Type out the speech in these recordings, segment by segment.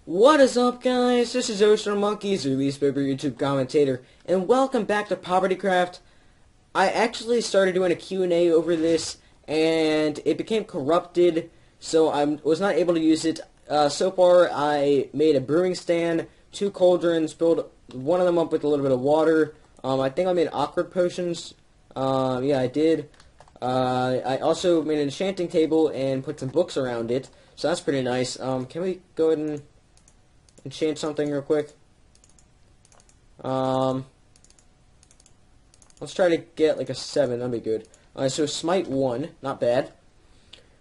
What is up, guys? This is OceanMonkeys, your least favorite YouTube commentator, and welcome back to PovertyCraft. I actually started doing a Q&A over this, and it became corrupted, so I was not able to use it. So far, I made a brewing stand, 2 cauldrons, filled one of them up with a little bit of water. I think I made awkward potions. Yeah, I did. I also made an enchanting table and put some books around it, so that's pretty nice. Can we go ahead and enchant something real quick? Let's try to get like a 7, that'd be good. Alright, so smite 1, not bad.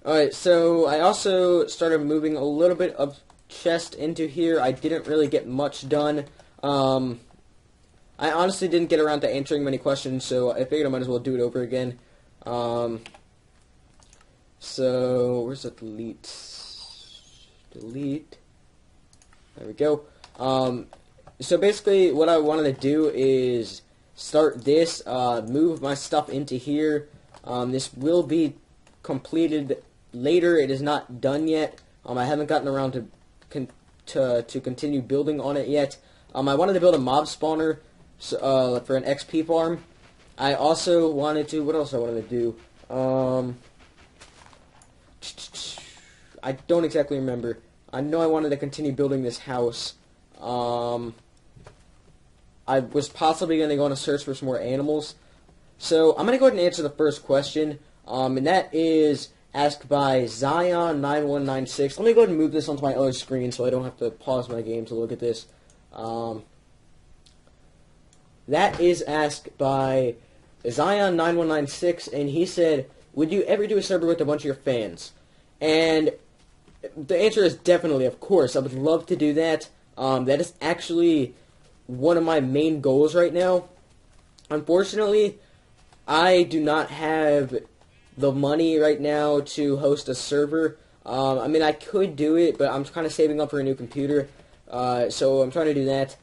Alright, so I also started moving a little bit of chest into here. I didn't really get much done. I honestly didn't get around to answering many questions, so I figured I might as well do it over again. So, where's the delete? Delete. There we go. So basically what I wanted to do is start this, move my stuff into here. This will be completed later. It is not done yet. I haven't gotten around to continue building on it yet. I wanted to build a mob spawner for an XP farm. I also wanted to, what else I wanted to do? I don't exactly remember. I know I wanted to continue building this house. I was possibly going to go on a search for some more animals. So I'm going to go ahead and answer the first question. And that is asked by Zion9196. Let me go ahead and move this onto my other screen so I don't have to pause my game to look at this. That is asked by Zion9196, and he said, would you ever do a server with a bunch of your fans? And the answer is definitely, of course. I would love to do that. That is actually one of my main goals right now. Unfortunately, I do not have the money right now to host a server. I mean, I could do it, but I'm kind of saving up for a new computer. So I'm trying to do that.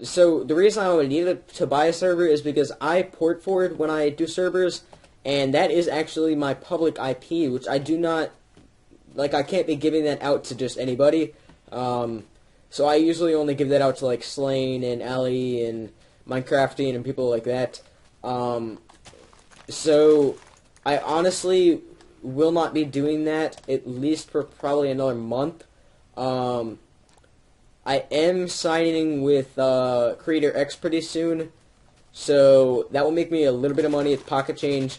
So the reason I would need to buy a server is because I port forward when I do servers, and that is actually my public IP, which I do not, like, I can't be giving that out to just anybody. So I usually only give that out to, like, Slane and Ali and Minecrafting and people like that. So I honestly will not be doing that, at least for probably another month. I am signing with Creator X pretty soon, so that will make me a little bit of money. It's pocket change.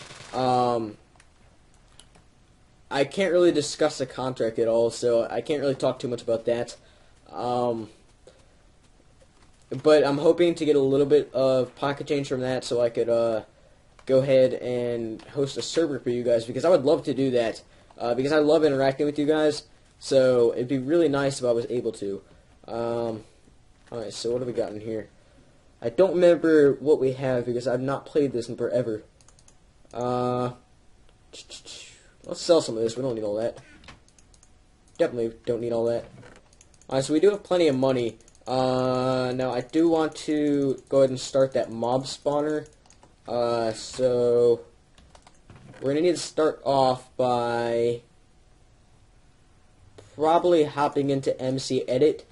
I can't really discuss the contract at all, so I can't really talk too much about that. But I'm hoping to get a little bit of pocket change from that so I could go ahead and host a server for you guys, because I would love to do that, because I love interacting with you guys, so it'd be really nice if I was able to. Alright, so what have we got in here? I don't remember what we have because I've not played this in forever. Let's sell some of this. We don't need all that. Definitely don't need all that. Alright, so we do have plenty of money. Now I do want to go ahead and start that mob spawner. So we're gonna need to start off by probably hopping into MC Edit.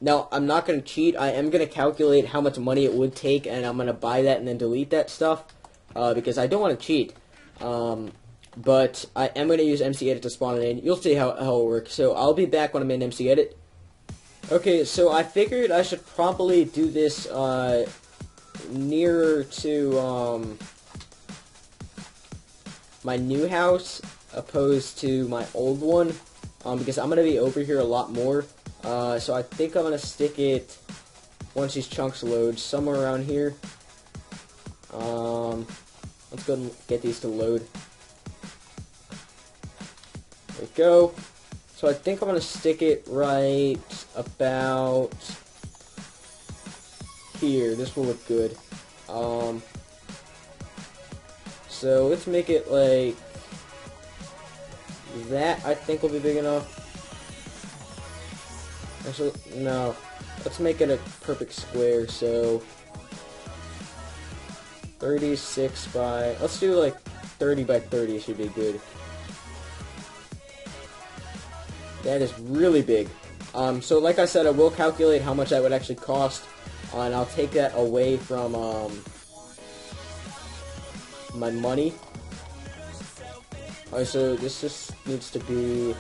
Now, I'm not going to cheat. I am going to calculate how much money it would take, and I'm going to buy that and then delete that stuff, because I don't want to cheat. But I am going to use MC Edit to spawn it in. You'll see how it works. So I'll be back when I'm in MC Edit. Okay, so I figured I should probably do this nearer to my new house opposed to my old one. Because I'm going to be over here a lot more. So I think I'm going to stick it, once these chunks load, somewhere around here. Let's go and get these to load. There we go. So I think I'm going to stick it right about here. This will look good. So let's make it like that. I think will be big enough. Actually, no. Let's make it a perfect square, so 36 by... Let's do like 30 by 30 should be good. That is really big. So like I said, I will calculate how much that would actually cost, and I'll take that away from my money. Alright, so this just needs to be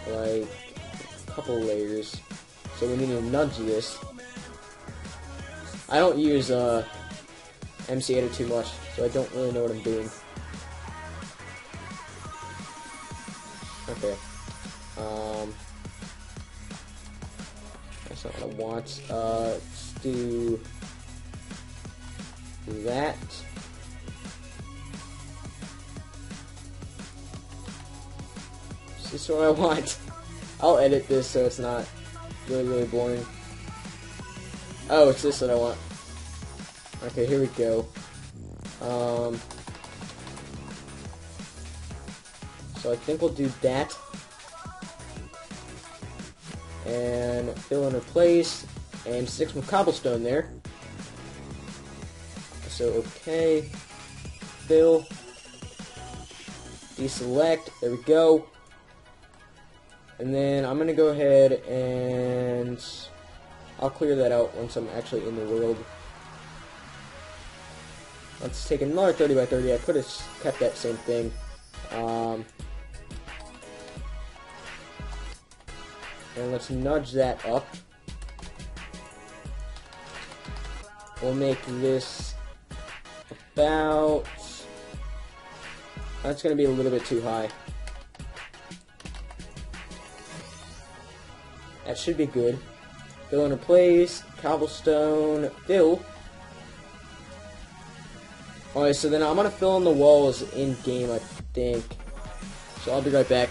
like a couple layers. So we need to nudge this. I don't use MC Editor too much, so I don't really know what I'm doing. Okay. That's not what I want. Let's do that. Is this what I want? I'll edit this so it's not really boring. Oh, it's this that I want. Okay, here we go. So I think we'll do that. And fill in place and stick some cobblestone there. So okay. Fill. Deselect. There we go. And then I'm gonna go ahead and I'll clear that out once I'm actually in the world. Let's take another 30 by 30. I could have kept that same thing. And let's nudge that up. We'll make this about... That's going to be a little bit too high. That should be good. Fill in place, cobblestone, fill. Alright, so then I'm going to fill in the walls in-game, I think. So I'll be right back.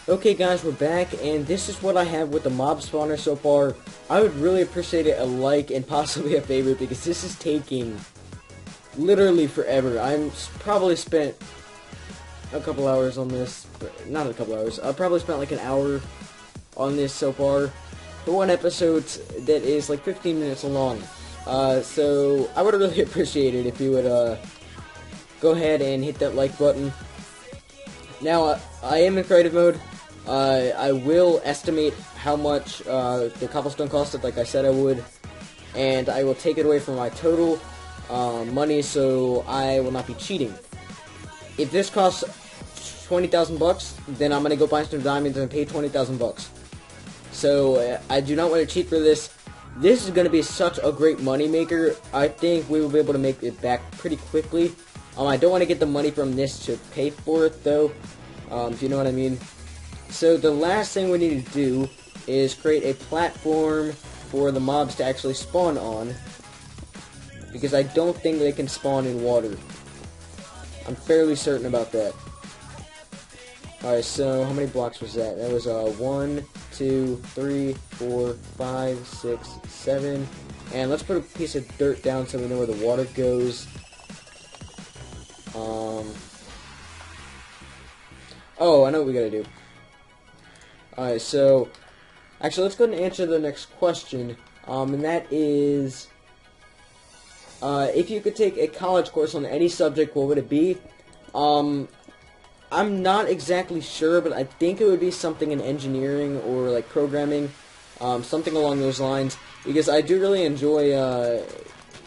Okay guys, we're back, and this is what I have with the mob spawner so far. I would really appreciate a like and possibly a favorite, because this is taking literally forever. I'm probably spent a couple hours on this, not a couple hours, I've probably spent like an hour on this so far, for one episode that is like 15 minutes long. So I would really appreciate it if you would go ahead and hit that like button. Now, I am in creative mode. I will estimate how much the cobblestone costed, like I said I would, and I will take it away from my total money, so I will not be cheating. If this costs 20,000 bucks, then I'm gonna go buy some diamonds and pay 20,000 bucks. So I do not want to cheat for this. This is gonna be such a great money maker. I think we will be able to make it back pretty quickly. I don't want to get the money from this to pay for it, though, if you know what I mean. So the last thing we need to do is create a platform for the mobs to actually spawn on, because I don't think they can spawn in water. I'm fairly certain about that. Alright, so how many blocks was that? That was 1, 2, 3, 4, 5, 6, 7. And let's put a piece of dirt down so we know where the water goes. Oh, I know what we gotta do. Alright, so actually let's go ahead and answer the next question. And that is, if you could take a college course on any subject, what would it be? I'm not exactly sure, but I think it would be something in engineering or like programming, something along those lines, because I do really enjoy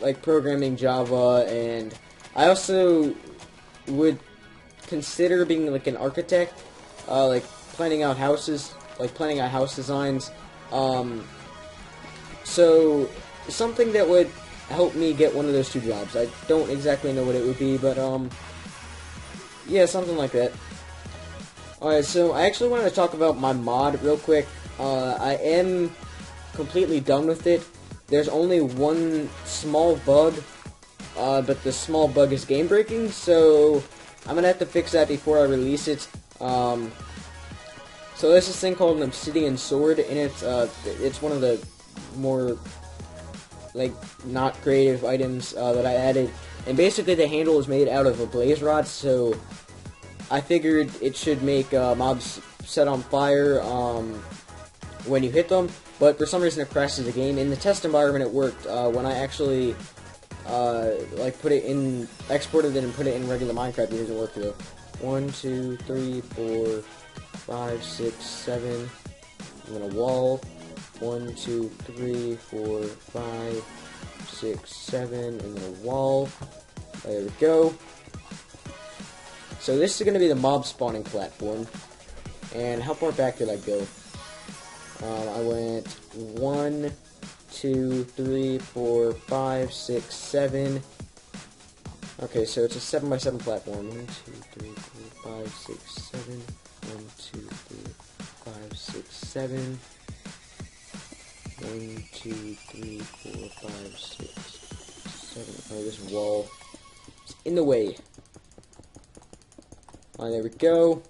like programming Java, and I also would consider being like an architect, like planning out houses, planning out house designs. So something that would help me get one of those two jobs. I don't exactly know what it would be, but yeah, something like that. Alright, so I actually wanted to talk about my mod real quick. I am completely done with it. There's only one small bug, but the small bug is game breaking, so I'm gonna have to fix that before I release it. So there's this thing called an obsidian sword, and it's one of the more like not creative items that I added. And basically the handle is made out of a blaze rod, so I figured it should make mobs set on fire when you hit them, but for some reason it crashes the game. In the test environment it worked. When I actually put it in, exported it and put it in regular Minecraft, it doesn't work though. 1, 2, 3, 4, 5, 6, 7, and then a wall. 1, 2, 3, 4, 5, 6, 7, and then a wall. There we go. So this is going to be the mob spawning platform. And how far back did I go? I went 1, 2, 3, 4, 5, 6, 7. Okay, so it's a 7x7 platform. 1, 2, 3, 4, 5, 6, 7. 1, 2, 3, 5, 6, 7. 1, 2, 3, 4, 5, 6, 7. Oh, this wall is in the way. Alright, there we go.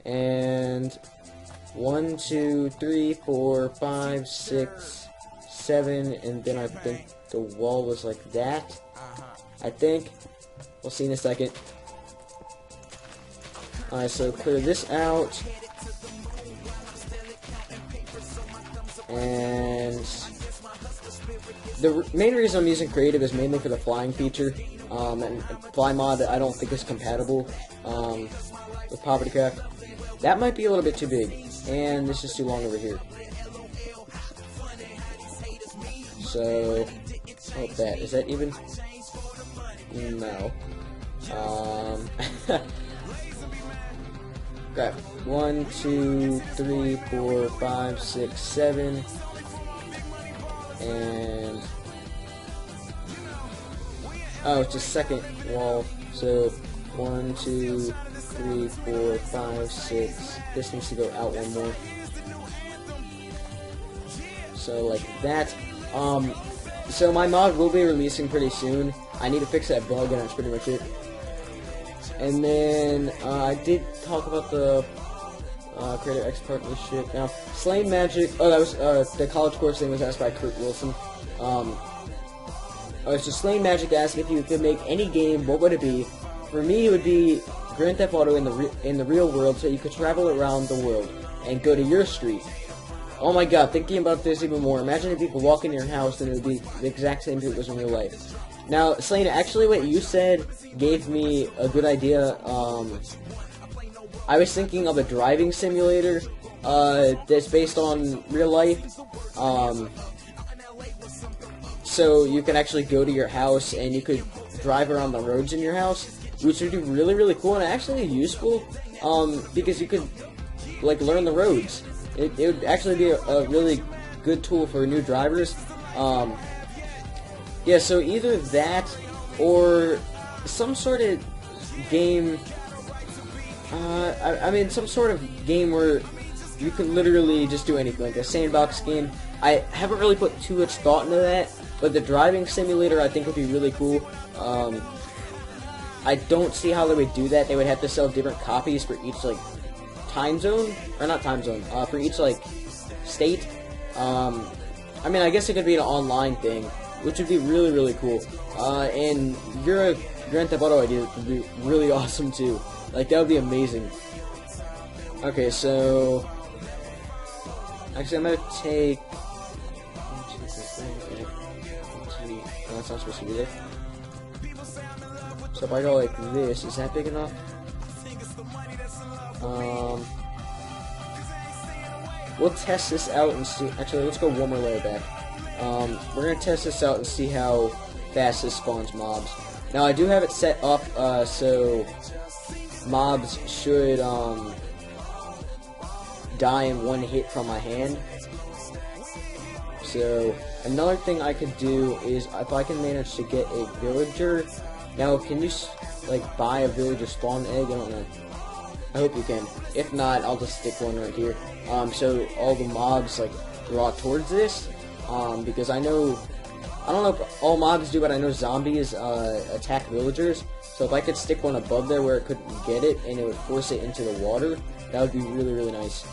And 1, 2, 3, 4, 5, 6, 7, and then I think the wall was like that. I think. We'll see in a second. Alright, so clear this out. And the main reason I'm using creative is mainly for the flying feature. And fly mod I don't think is compatible with PovertyCraft. That might be a little bit too big, and this is too long over here. So, oh, is that even? No. Crap. 1, 2, 3, 4, 5, 6, 7, and oh, it's a second wall. So 1, 2, 3, 4, 5, 6. This needs to go out one more. So like that. So my mod will be releasing pretty soon. I need to fix that bug, and that's pretty much it. And then I did talk about the Creator X partnership. Now, Slain Magic. Oh, that was the college course thing was asked by Kurt Wilson. So Slain Magic asked if you could make any game, what would it be? For me, it would be Grand Theft Auto in the real world, so you could travel around the world and go to your street. Oh my god, thinking about this even more. Imagine if you could walk in your house and it would be the exact same as it was in real life. Now, Slain, actually what you said gave me a good idea. I was thinking of a driving simulator that's based on real life. So you could actually go to your house and you could drive around the roads in your house, which would be really, really cool and actually useful, because you could, like, learn the roads. It would actually be a really good tool for new drivers. Yeah, so either that or some sort of game, I mean, some sort of game where you could literally just do anything, like a sandbox game. I haven't really put too much thought into that, but the driving simulator I think would be really cool. I don't see how they would do that. They would have to sell different copies for each, like, time zone, or not time zone, for each, like, state. I mean, I guess it could be an online thing, which would be really, really cool. And your Grand Theft Auto idea would be really awesome, too. Like, that would be amazing. Okay, so actually, I'm gonna take. No, that's not supposed to be there. So if I go like this, is that big enough? We'll test this out and see. Actually, let's go one more layer back. We're gonna test this out and see how fast this spawns mobs. Now, I do have it set up so mobs should die in one hit from my hand. So another thing I could do is if I can manage to get a villager. Now, can you like buy a villager spawn egg? I don't know. I hope you can. If not, I'll just stick one right here. So all the mobs like draw towards this. Because I don't know if all mobs do, but I know zombies attack villagers. So if I could stick one above there where it couldn't get it, and it would force it into the water, that would be really, really nice.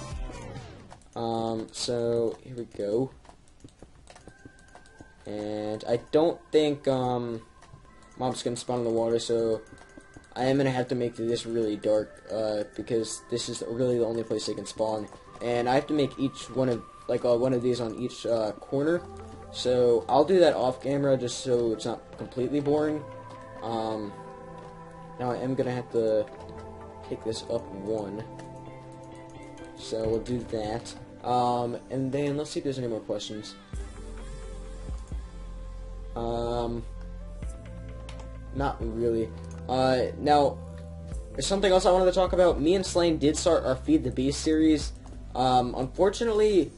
So here we go. And I don't think mobs can spawn in the water, so I am gonna have to make this really dark because this is really the only place they can spawn. And I have to make each one of one of these on each corner. So I'll do that off camera just so it's not completely boring. Now I am gonna have to pick this up 1. So we'll do that. And then let's see if there's any more questions. Not really. Now, there's something else I wanted to talk about. Me and Slane did start our Feed the Beast series. Unfortunately,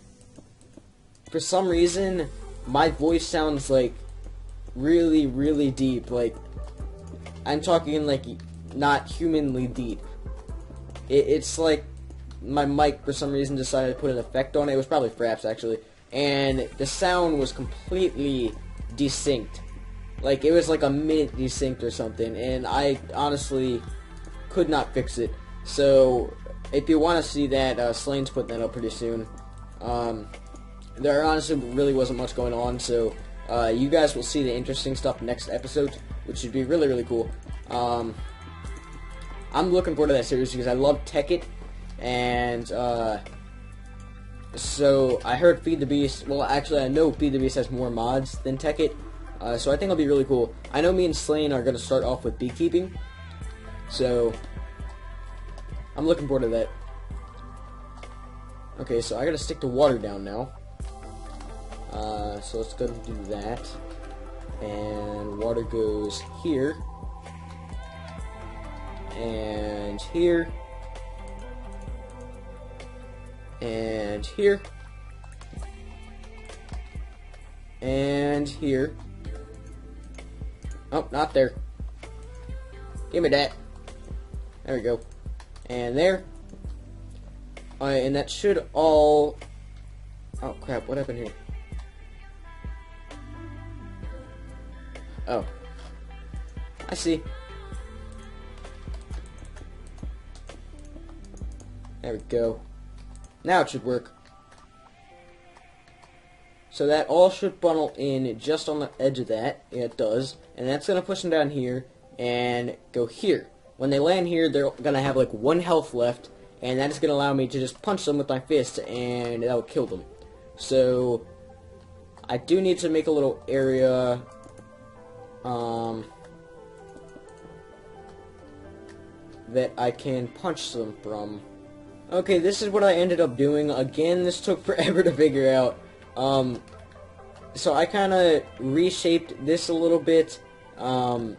for some reason, my voice sounds like really, really deep. Like, I'm talking like not humanly deep. It's like my mic for some reason decided to put an effect on it. It was probably Fraps actually, and the sound was completely desynced. Like, it was like a minute desynced or something, and I honestly could not fix it. So if you want to see that, Slane's putting that up pretty soon. There honestly really wasn't much going on, so you guys will see the interesting stuff next episode, which should be really, really cool. I'm looking forward to that series because I love Tekkit, and so I heard Feed the Beast. Well, actually, I know Feed the Beast has more mods than Tekkit, so I think it'll be really cool. I know me and Slane are going to start off with beekeeping, so I'm looking forward to that. Okay, so I got to stick the water down now. So let's go and do that. And water goes here. And here. And here. And here. Oh, not there. Give me that. There we go. And there. And that should all... Oh, crap. What happened here? Oh. I see. There we go. Now it should work. So that all should funnel in just on the edge of that. Yeah, it does. And that's going to push them down here and go here. When they land here, they're going to have like 1 health left, and that is going to allow me to just punch them with my fist, and that will kill them. So I do need to make a little area that I can punch them from. Okay, this is what I ended up doing. Again, this took forever to figure out. So I kind of reshaped this a little bit, and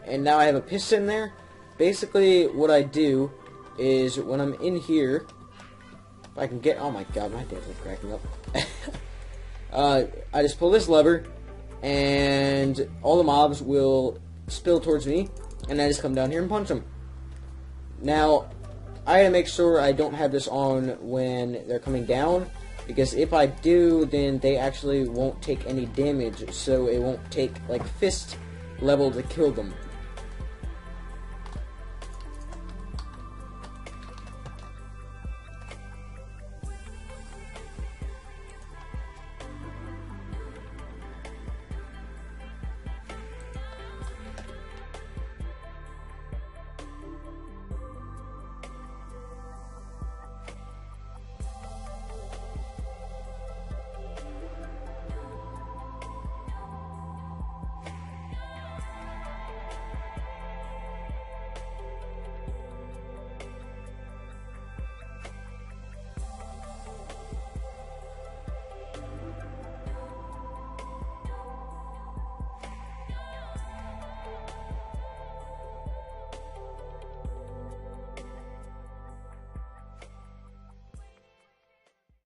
now I have a piston there. Basically, what I do is when I'm in here, if I can get, oh my god, my dad's cracking up. I just pull this lever, and all the mobs will spill towards me, and I just come down here and punch them. Now, I gotta make sure I don't have this on when they're coming down, because if I do, then they actually won't take any damage, so it won't take, like, fist level to kill them.